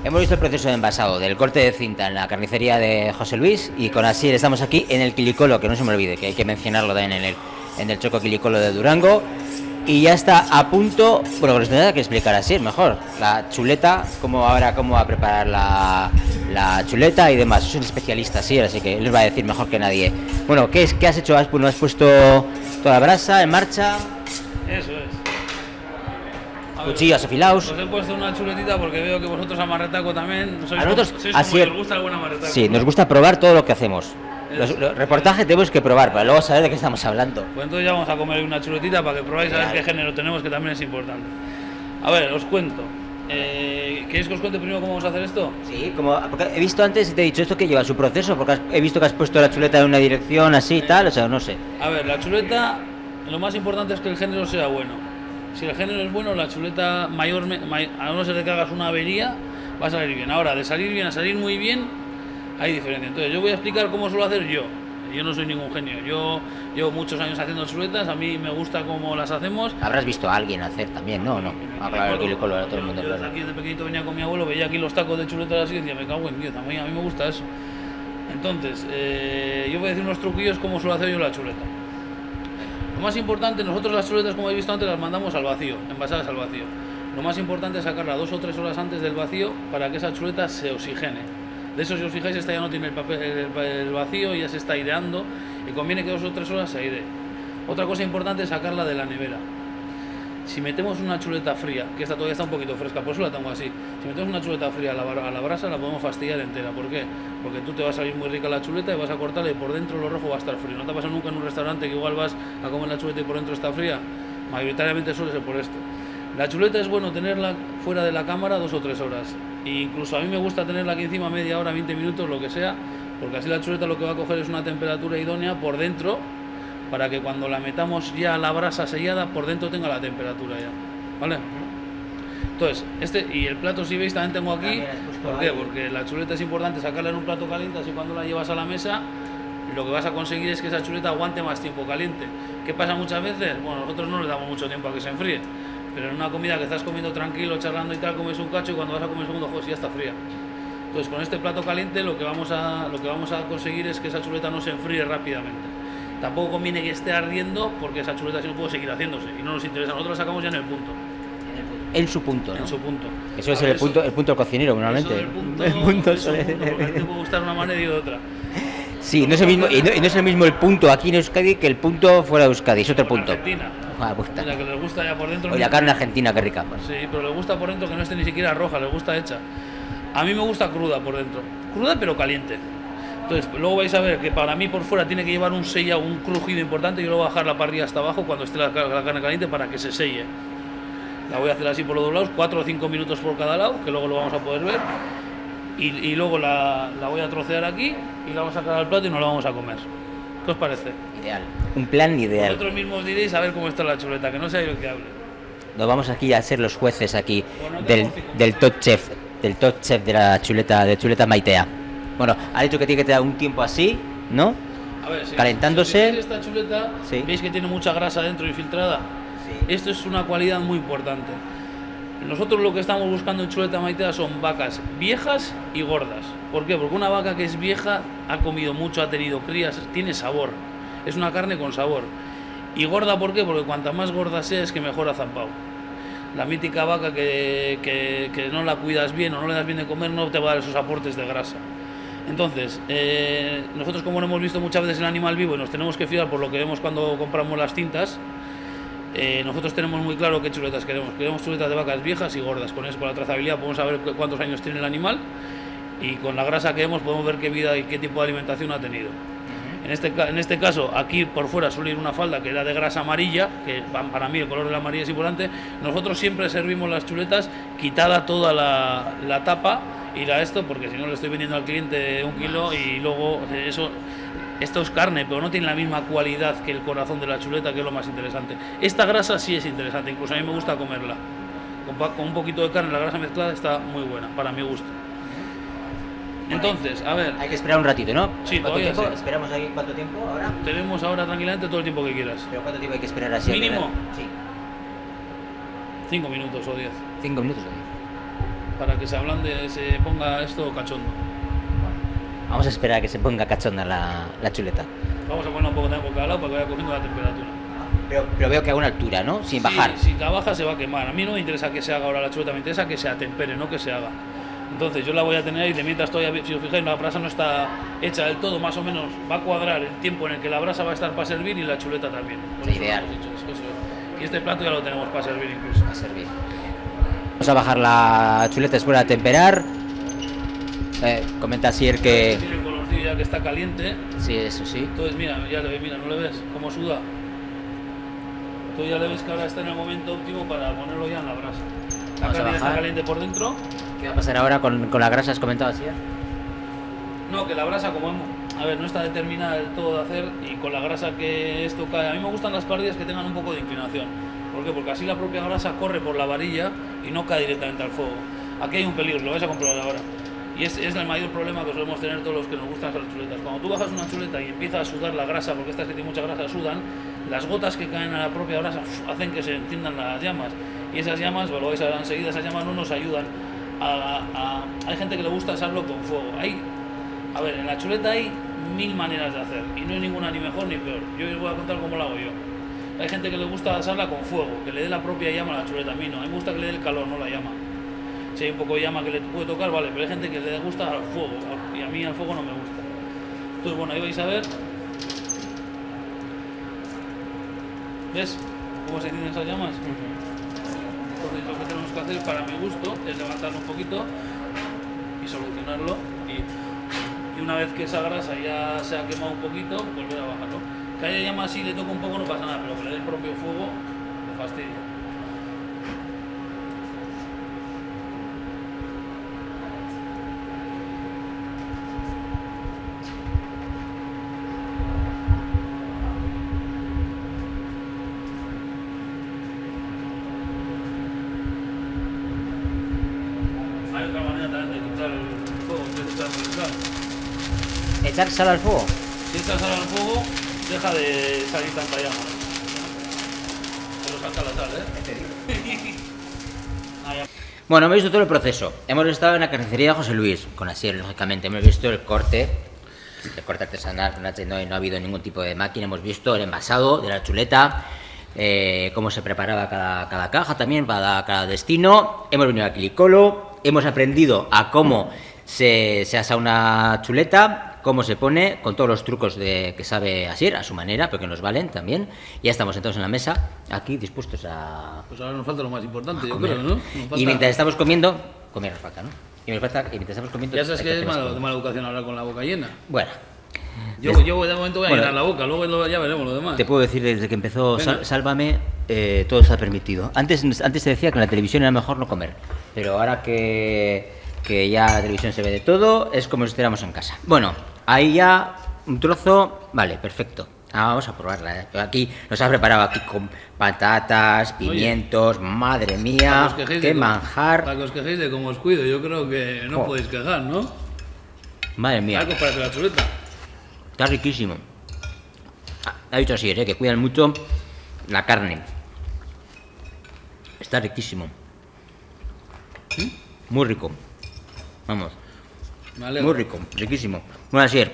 Hemos visto el proceso de envasado del corte de cinta en la carnicería de José Luis y con Asier estamos aquí en el Quilicolo, que no se me olvide, que hay que mencionarlo también en el Choco Quilicolo de Durango. Y ya está a punto, bueno, nos tendrá que explicar Asier mejor, la chuleta, cómo va a preparar la chuleta y demás. Es un especialista, Asier, así que él les va a decir mejor que nadie. Bueno, ¿qué has hecho? ¿Has puesto toda la brasa en marcha? Eso es. Cuchillos afilados. Os he puesto una chuletita porque veo que vosotros a Marretaco también sois, a nosotros, sois así como os gusta el buen Marretaco. Sí, nos gusta probar todo lo que hacemos. Los reportajes tenemos que probar para luego saber de qué estamos hablando. Pues entonces ya vamos a comer una chuletita para que probáis a ver qué género tenemos, que también es importante. A ver, os cuento. ¿Queréis que os cuente primero cómo vamos a hacer esto? Sí, porque he visto antes y te he dicho esto que lleva su proceso, porque he visto que has puesto la chuleta en una dirección así y tal, o sea, no sé. A ver, la chuleta, lo más importante es que el género sea bueno. Si el género es bueno, la chuleta a no ser que hagas una avería, va a salir bien. Ahora, de salir bien a salir muy bien, hay diferencia. Entonces, yo voy a explicar cómo suelo hacer yo. Yo no soy ningún genio. Yo llevo muchos años haciendo chuletas, a mí me gusta cómo las hacemos. Habrás visto a alguien hacer también, ¿no? No. Claro, aquí todo el mundo. Yo aquí de pequeñito venía con mi abuelo, veía aquí los tacos de chuletas así y decía, me cago en Dios, a mí me gusta eso. Entonces, yo voy a decir unos truquillos cómo suelo hacer yo la chuleta. Lo más importante, nosotros las chuletas, como he visto antes, las mandamos al vacío, envasadas al vacío. Lo más importante es sacarla 2 o 3 horas antes del vacío para que esa chuleta se oxigene. De eso, si os fijáis, esta ya no tiene el vacío, ya se está aireando y conviene que 2 o 3 horas se airee. Otra cosa importante es sacarla de la nevera. Si metemos una chuleta fría, que esta todavía está un poquito fresca, por eso la tengo así. Si metemos una chuleta fría a la brasa, la podemos fastidiar entera. ¿Por qué? Porque tú te va a salir muy rica la chuleta y vas a cortarla y por dentro lo rojo va a estar frío. ¿No te ha pasado nunca en un restaurante que igual vas a comer la chuleta y por dentro está fría? Mayoritariamente suele ser por esto. La chuleta es bueno tenerla fuera de la cámara 2 o 3 horas. E incluso a mí me gusta tenerla aquí encima media hora, 20 minutos, lo que sea, porque así la chuleta lo que va a coger es una temperatura idónea por dentro, para que cuando la metamos ya a la brasa sellada, por dentro tenga la temperatura ya, ¿vale? Entonces, y el plato, si veis, también tengo aquí. ¿Por qué? Porque la chuleta es importante sacarla en un plato caliente, así cuando la llevas a la mesa, lo que vas a conseguir es que esa chuleta aguante más tiempo caliente. ¿Qué pasa muchas veces? Bueno, nosotros no le damos mucho tiempo a que se enfríe, pero en una comida que estás comiendo tranquilo, charlando y tal, comes un cacho y cuando vas a comer el segundo, joder, ya está fría. Entonces, con este plato caliente lo que vamos a conseguir es que esa chuleta no se enfríe rápidamente. Tampoco conviene que esté ardiendo porque esa chuleta si no puede seguir haciéndose y no nos interesa. Nosotros la sacamos ya en el punto. En su punto, ¿no? En su punto. Eso es el punto del cocinero, normalmente. El punto suele... porque a ti te puede gustar una manera y de otra. Sí, no es el mismo, y no es el mismo el punto aquí en Euskadi que el punto fuera de Euskadi, es otro punto. Argentina. La que les gusta ya por dentro. O la carne argentina, qué rica. Pues. Sí, pero les gusta por dentro que no esté ni siquiera roja, les gusta hecha. A mí me gusta cruda por dentro. Cruda pero caliente. Entonces, luego vais a ver que para mí por fuera tiene que llevar un sella, un crujido importante. Yo lo voy a bajar la parrilla hasta abajo cuando esté la carne caliente para que se selle. La voy a hacer así por los dos lados, 4 o 5 minutos por cada lado, que luego lo vamos a poder ver. Y luego la voy a trocear aquí y la vamos a sacar al plato y nos la vamos a comer. ¿Qué os parece? Ideal. Un plan ideal. Vosotros mismos diréis a ver cómo está la chuleta, que no sea yo el que hable. Nos vamos aquí a ser los jueces aquí del top chef de la chuleta Maitea. Bueno, ha dicho que tiene que tener un tiempo así, ¿no? A ver, si calentándose. Si esta chuleta, sí. ¿Veis que tiene mucha grasa dentro infiltrada? Sí. Esto es una cualidad muy importante. Nosotros lo que estamos buscando en chuleta Maitea son vacas viejas y gordas. ¿Por qué? Porque una vaca que es vieja ha comido mucho, ha tenido crías, tiene sabor. Es una carne con sabor. Y gorda, ¿por qué? Porque cuanta más gorda sea es que mejor ha zampado. La mítica vaca que no la cuidas bien o no le das bien de comer no te va a dar esos aportes de grasa. Entonces, nosotros como lo hemos visto muchas veces el animal vivo y nos tenemos que fiar por lo que vemos cuando compramos las cintas, nosotros tenemos muy claro qué chuletas queremos. Queremos chuletas de vacas viejas y gordas. Con eso, con la trazabilidad, podemos saber cuántos años tiene el animal y con la grasa que vemos podemos ver qué vida y qué tipo de alimentación ha tenido. En este caso, aquí por fuera suele ir una falda que era de grasa amarilla, que para mí el color de la amarilla es importante. Nosotros siempre servimos las chuletas quitada toda la tapa y porque si no le estoy vendiendo al cliente 1 kilo y luego esto es carne, pero no tiene la misma cualidad que el corazón de la chuleta, que es lo más interesante. Esta grasa sí es interesante, incluso a mí me gusta comerla. Con un poquito de carne, la grasa mezclada está muy buena, para mi gusto. Entonces, a ver... Hay que esperar un ratito, ¿no? Sí, todavía sí. ¿Esperamos ahí cuánto tiempo ahora? Tenemos ahora tranquilamente todo el tiempo que quieras. ¿Pero cuánto tiempo hay que esperar así? ¿Mínimo? Sí. 5 minutos o 10. 5 minutos o 10. para que se ablande, se ponga esto cachondo. Vamos a esperar a que se ponga cachonda la chuleta. Vamos a ponerla un poco también boca al lado para que vaya cogiendo la temperatura. Pero veo que a una altura, ¿no? Sin bajar. Si la baja se va a quemar. A mí no me interesa que se haga ahora la chuleta, me interesa que se atempere, no que se haga. Entonces yo la voy a tener ahí, de mientras todavía, si os fijáis, la brasa no está hecha del todo, más o menos va a cuadrar el tiempo en el que la brasa va a estar para servir y la chuleta también. Es ideal. Y este plato ya lo tenemos para servir incluso. Para servir. Vamos a bajar la chuleta después de atemperar. Comenta Asier que... Tiene el colorcillo ya que está caliente. Sí, eso sí. Entonces mira, ya le ves, mira, ¿no le ves cómo suda? Entonces ya le ves que ahora está en el momento óptimo para ponerlo ya en la brasa. La carne está caliente por dentro. ¿Qué va a pasar ahora con la grasa? ¿Has comentado así? No, que la brasa, como a ver, no está determinada del todo de hacer, y con la grasa que esto cae. A mí me gustan las parrillas que tengan un poco de inclinación. ¿Por qué? Porque así la propia grasa corre por la varilla y no cae directamente al fuego. Aquí hay un peligro, lo vais a comprobar ahora. Y es el mayor problema que solemos tener todos los que nos gustan hacer chuletas. Cuando tú bajas una chuleta y empieza a sudar la grasa, porque estas que tienen mucha grasa sudan, las gotas que caen a la propia grasa hacen que se enciendan las llamas. Y esas llamas, lo vais a ver enseguida, esas llamas no nos ayudan hay gente que le gusta asarlo con fuego. A ver, en la chuleta hay 1000 maneras de hacer y no hay ninguna ni mejor ni peor. Yo os voy a contar cómo lo hago yo. Hay gente que le gusta asarla con fuego, que le dé la propia llama a la chuleta. A mí no, a mí me gusta que le dé el calor, no la llama. Si hay un poco de llama que le puede tocar, vale, pero hay gente que le gusta al fuego y a mí al fuego no me gusta. Entonces, bueno, ahí vais a ver. ¿Ves cómo se encienden esas llamas? Entonces lo que tenemos que hacer, para mi gusto, es levantarlo un poquito y solucionarlo. Y una vez que esa grasa ya se ha quemado un poquito, volver a bajarlo. Que haya llama así, le toca un poco, no pasa nada, pero que le dé el propio fuego, me fastidia. Hay otra manera también de quitar el fuego, que es echarle sal. ¿Echar sal al fuego? Si echas sal al fuego, deja de salir tanta llama. Pero salta la sal, Bueno, hemos visto todo el proceso. Hemos estado en la carnicería de José Luis, con Asier, lógicamente. Hemos visto el corte artesanal, no ha habido ningún tipo de máquina. Hemos visto el envasado de la chuleta, cómo se preparaba cada caja también para cada destino. Hemos venido a Quilicolo, hemos aprendido a cómo se asa una chuleta, cómo se pone, con todos los trucos que sabe Asier, a su manera, pero que nos valen también. Ya estamos sentados en la mesa, aquí dispuestos a... Pues ahora nos falta lo más importante, yo comer. creo, ¿no? Y mientras estamos comiendo, comer nos falta, ¿no? Y mientras estamos comiendo... Ya sabes que es de mala educación hablar con la boca llena. Bueno. Yo de momento voy a llenar la boca, luego ya veremos lo demás. Te puedo decir, desde que empezó Sálvame, todo está permitido. Antes se decía que en la televisión era mejor no comer, pero ahora que ya la televisión se ve de todo, es como si estuviéramos en casa. Bueno, ahí ya un trozo, vale, perfecto. Vamos a probarla, ¿eh? Aquí nos ha preparado aquí con patatas, pimientos. Oye, madre mía, qué manjar. Para que os quejéis de cómo os cuido, yo creo que no podéis quejar, ¿no? Madre mía. Algo para hacer la chuleta. Está riquísimo. Ha dicho así, que cuidan mucho la carne. Está riquísimo. ¿Sí? Muy rico. Vamos. Muy rico, riquísimo. Bueno, Asier,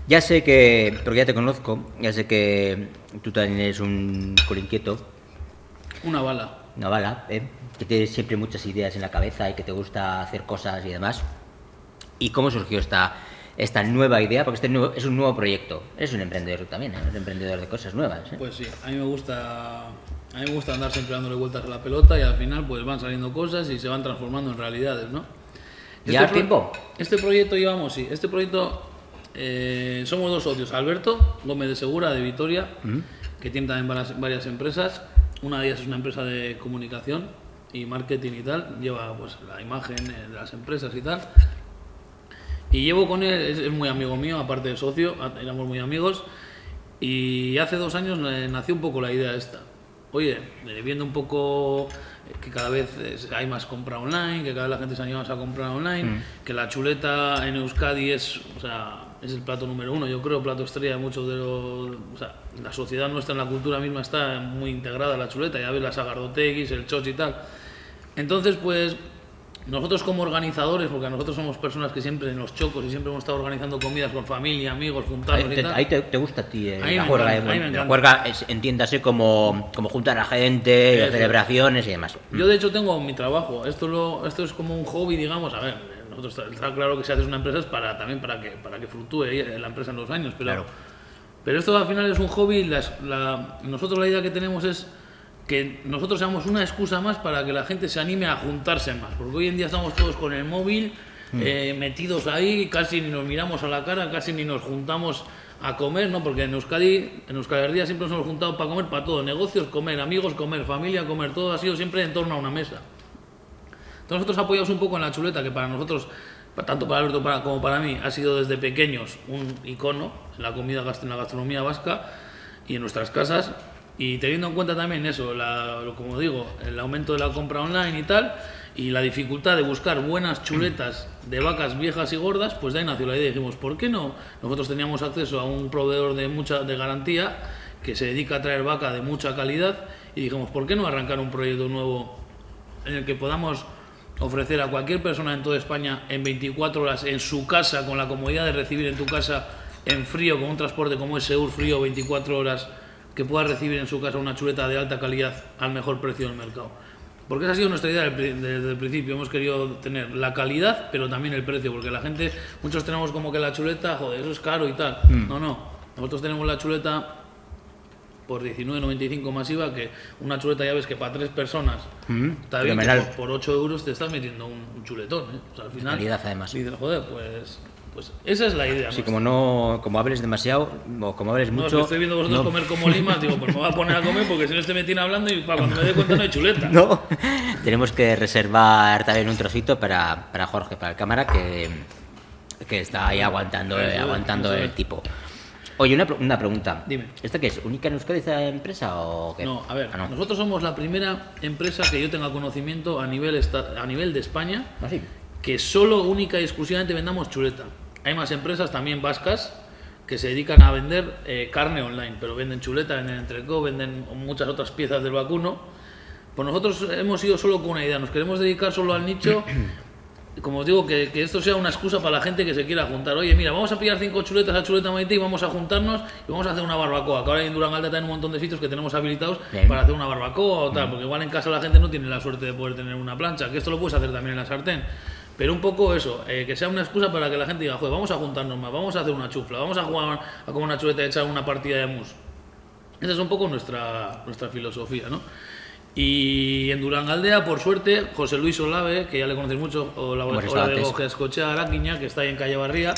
ya sé que, porque ya te conozco, ya sé que tú también eres un colinquieto. Una bala, que tienes siempre muchas ideas en la cabeza y que te gusta hacer cosas y demás. ¿Y cómo surgió esta nueva idea? Porque es un nuevo proyecto. Eres un emprendedor también, eres un emprendedor de cosas nuevas, ¿eh? Pues sí, a mí me gusta andar siempre dándole vueltas a la pelota y al final pues van saliendo cosas y se van transformando en realidades, ¿no? ¿Ya al tiempo? Este proyecto llevamos, sí. Este proyecto somos dos socios. Alberto Gómez de Segura, de Vitoria, que tiene también varias empresas. Una de ellas es una empresa de comunicación y marketing y tal. Lleva pues la imagen de las empresas y tal. Y llevo con él, es muy amigo mío, aparte de socio, éramos muy amigos. Y hace 2 años nació un poco la idea esta. Oye, viendo un poco que cada vez hay más compra online, que cada vez la gente se anima más a comprar online, que la chuleta en Euskadi es el plato número 1, yo creo, plato estrella de muchos de los... O sea, la sociedad nuestra, en la cultura misma está muy integrada la chuleta, ya ves las agardoteguis, el choch y tal. Entonces, pues nosotros como organizadores, porque nosotros somos personas que siempre en los chocos y siempre hemos estado organizando comidas con familia, amigos, juntarnos y tal. Ahí te gusta a ti Ahí la me juerga. encanta, ahí me La encanta. juerga entiéndase como juntar a gente, Eso. celebraciones y demás. Yo de hecho tengo mi trabajo, esto es como un hobby, digamos, a ver, nosotros está claro que si haces una empresa es también para que fluctúe la empresa en los años, pero, Claro. pero esto al final es un hobby, nosotros la idea que tenemos es que nosotros seamos una excusa más para que la gente se anime a juntarse más, porque hoy en día estamos todos con el móvil, metidos ahí, casi ni nos miramos a la cara, casi ni nos juntamos a comer, ¿no? Porque en Euskadi Herria siempre nos hemos juntado para comer, para todo, negocios, comer, amigos, comer, familia, comer, todo ha sido siempre en torno a una mesa. Entonces nosotros apoyamos un poco en la chuleta, que para nosotros, tanto para Alberto como para mí, ha sido desde pequeños un icono en la comida, en la gastronomía vasca y en nuestras casas. Y teniendo en cuenta también eso, como digo, el aumento de la compra online y tal, y la dificultad de buscar buenas chuletas de vacas viejas y gordas, pues de ahí nació la idea. Dijimos, ¿por qué no? Nosotros teníamos acceso a un proveedor de garantía que se dedica a traer vaca de mucha calidad y dijimos, ¿por qué no arrancar un proyecto nuevo en el que podamos ofrecer a cualquier persona en toda España en 24 horas en su casa, con la comodidad de recibir en tu casa en frío, con un transporte como es Seur Frío, 24 horas, que pueda recibir en su casa una chuleta de alta calidad al mejor precio del mercado? Porque esa ha sido nuestra idea desde el principio. Hemos querido tener la calidad, pero también el precio, porque la gente, muchos tenemos como que la chuleta, joder, eso es caro y tal. No. Nosotros tenemos la chuleta por 19,95 masiva, que una chuleta ya ves que para 3 personas está bien, que por 8 euros te estás metiendo un chuletón, ¿eh? O sea, al final, calidad además. Dices, joder, pues esa es la idea. Sí, como hables demasiado o como hables mucho. No, estoy viendo vosotros comer como limas, digo, pues me voy a poner a comer porque si no me tiene hablando y para cuando me dé cuenta no hay chuleta. No, tenemos que reservar también un trocito para Jorge, para el cámara, que está ahí aguantando el tipo. Oye, una pregunta. Dime. ¿Esta qué es? ¿Única en Euskadi esta empresa o qué? No, a ver, nosotros somos la primera empresa que yo tenga conocimiento a nivel de España, ¿Ah, sí? que solo, única y exclusivamente vendamos chuleta. Hay más empresas también vascas que se dedican a vender carne online, pero venden chuleta, venden entrecot, venden muchas otras piezas del vacuno. Pues nosotros hemos ido solo con una idea, nos queremos dedicar solo al nicho. Como os digo, que esto sea una excusa para la gente que se quiera juntar. Oye, mira, vamos a pillar 5 chuletas a Chuleta Maite y vamos a juntarnos y vamos a hacer una barbacoa. Que ahora en Durangalde hay un montón de sitios que tenemos habilitados para hacer una barbacoa o tal, porque igual en casa la gente no tiene la suerte de poder tener una plancha, que esto lo puedes hacer también en la sartén. Pero un poco eso, que sea una excusa para que la gente diga, joder, vamos a juntarnos más, vamos a hacer una chufla, vamos a jugar a comer una chuleta y echar una partida de mus. Esa es un poco nuestra filosofía, ¿no? Y en Durangaldea, por suerte, José Luis Olave, que ya le conocéis mucho, o la de Escochea Araquiña, que está ahí en Calle Barría,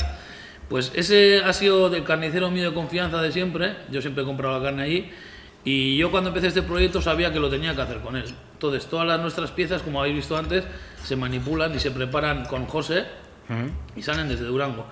pues ese ha sido del carnicero mío de confianza de siempre. Yo siempre he comprado la carne allí y yo cuando empecé este proyecto sabía que lo tenía que hacer con él. Entonces todas nuestras piezas, como habéis visto antes, se manipulan y se preparan con José y salen desde Durango.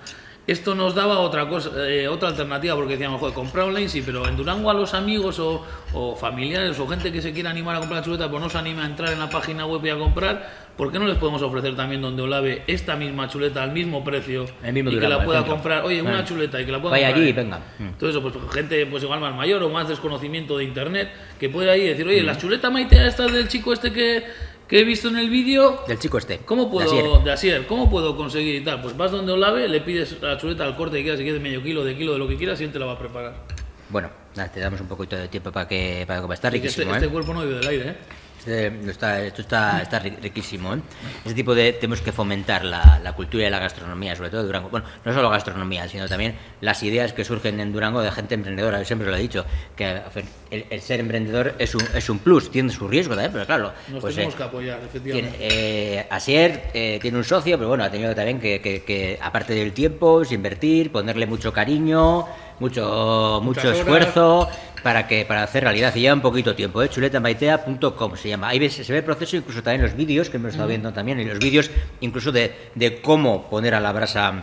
Esto nos daba otra cosa, otra alternativa, porque decíamos, joder, comprar online sí, pero en Durango a los amigos o familiares o gente que se quiera animar a comprar la chuleta, pues no se anima a entrar en la página web y a comprar, ¿por qué no les podemos ofrecer también donde Olave esta misma chuleta al mismo precio y Durango, que la pueda comprar? Oye, una chuleta y que la pueda vaya comprar. Allí y venga. Entonces, pues gente pues igual más mayor o más desconocimiento de internet, que puede ahí decir, oye, la chuleta Maite esta del chico este que he visto en el vídeo, del chico este, ¿cómo puedo, de Asier, ¿cómo puedo conseguir y tal? Pues vas donde Olave, le pides la chuleta al corte que quieras, si quieres medio kilo, de lo que quieras, y él te la va a preparar. Bueno, nada, te damos un poquito de tiempo para que está riquísimo. Este cuerpo no vive del aire, ¿eh? Esto está riquísimo, ¿eh? Ese tipo tenemos que fomentar la cultura y la gastronomía, sobre todo de Durango. Bueno, no solo gastronomía, sino también las ideas que surgen en Durango de gente emprendedora. Yo siempre lo he dicho, que el ser emprendedor es un plus, tiene su riesgo también, pero claro. Nos tenemos que apoyar, efectivamente. Asier tiene un socio, pero bueno, ha tenido también que aparte del tiempo, invertir, ponerle mucho cariño, mucho esfuerzo para hacer realidad. Y lleva un poquito tiempo, chuletamaitea.com se llama. Ahí se ve el proceso, incluso también los vídeos que hemos estado viendo también, y los vídeos incluso de cómo poner a la brasa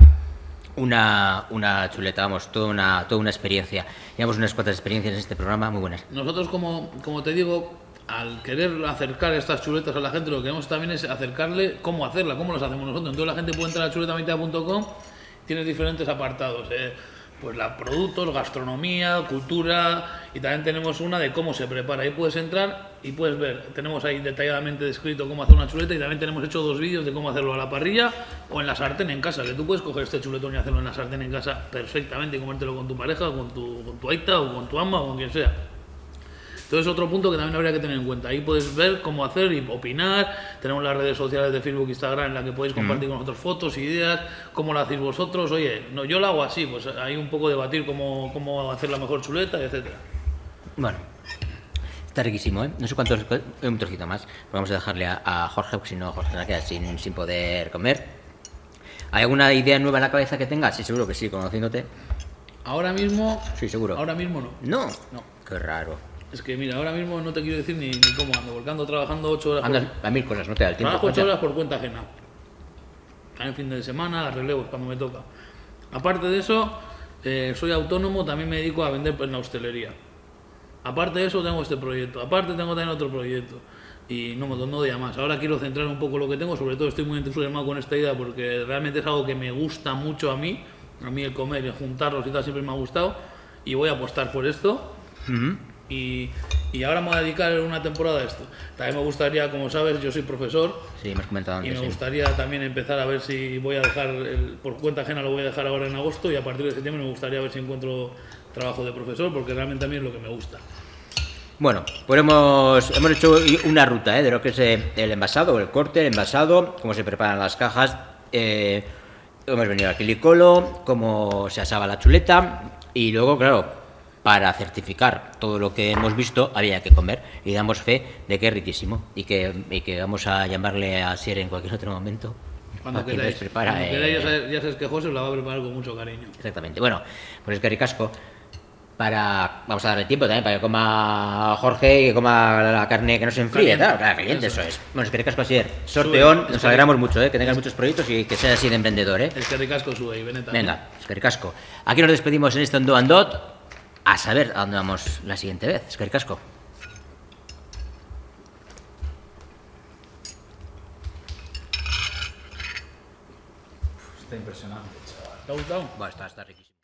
una chuleta, vamos, toda una experiencia. Llevamos unas cuantas experiencias en este programa muy buenas. Nosotros, como te digo, al querer acercar estas chuletas a la gente, lo que queremos también es acercarle cómo hacerla, cómo las hacemos nosotros. Entonces la gente puede entrar a chuletamaitea.com, tienes diferentes apartados, pues la productos, gastronomía, cultura, y también tenemos una de cómo se prepara. Ahí puedes entrar y puedes ver, tenemos ahí detalladamente descrito cómo hacer una chuleta, y también tenemos hecho 2 vídeos de cómo hacerlo a la parrilla o en la sartén en casa, que tú puedes coger este chuletón y hacerlo en la sartén en casa perfectamente y comértelo con tu pareja, o con tu aita, o con tu ama, o con quien sea. Entonces, otro punto que también habría que tener en cuenta. Ahí puedes ver cómo hacer y opinar. Tenemos las redes sociales de Facebook e Instagram en las que podéis compartir con nosotros fotos, ideas, cómo lo hacéis vosotros. Oye, no, yo lo hago así, pues hay un poco debatir cómo hacer la mejor chuleta, etcétera. Bueno, está riquísimo, ¿eh? No sé cuántos, un trocito más. Vamos a dejarle a Jorge, porque si no, Jorge se va a quedar sin poder comer. ¿Hay alguna idea nueva en la cabeza que tengas? Sí, seguro que sí, conociéndote. Ahora mismo... Sí, seguro. Ahora mismo no. ¿No? No. Qué raro. Es que mira, ahora mismo no te quiero decir ni cómo ando, porque ando trabajando 8 horas. Andas a 1000 cosas, no te da el tiempo. Trabajo 8 horas por cuenta ajena. También fin de semana, relevos cuando me toca. Aparte de eso, soy autónomo, también me dedico a vender en la hostelería. Aparte de eso, tengo este proyecto. Aparte, tengo también otro proyecto. Y no doy a más. Ahora quiero centrar un poco lo que tengo, sobre todo estoy muy entusiasmado con esta idea porque realmente es algo que me gusta mucho a mí el comer y juntarlos y tal siempre me ha gustado, y voy a apostar por esto. Y ahora me voy a dedicar una temporada a esto. También me gustaría, como sabes, yo soy profesor. Sí, me has comentado antes. Y me gustaría también empezar a ver si voy a dejar, por cuenta ajena lo voy a dejar ahora en agosto, y a partir de septiembre me gustaría ver si encuentro trabajo de profesor, porque realmente a mí es lo que me gusta. Bueno, pues hemos hecho una ruta de lo que es el envasado, el corte, el envasado, cómo se preparan las cajas. Hemos venido al quilicolo, cómo se asaba la chuleta, y luego, claro, para certificar todo lo que hemos visto había que comer, y damos fe de que es riquísimo y que vamos a llamarle a Asier en cualquier otro momento. Cuando queráis, ya sabes que José la va a preparar con mucho cariño. Exactamente. Bueno, pues es que ricasco. Vamos a darle tiempo también para que coma Jorge y que coma la carne que no se enfríe, caliente, eso es. Bueno, es que ricasco, Asier. Sorteón, nos alegramos mucho, que tengas muchos proyectos y que seas así de emprendedor, Es que ricasco sube y veneta. Venga, es que ricasco. Aquí nos despedimos en este Ondo Andot. A saber a dónde vamos la siguiente vez. Es que ricasco. Está impresionante, chaval. ¿Te ha gustado? Bueno, está riquísimo.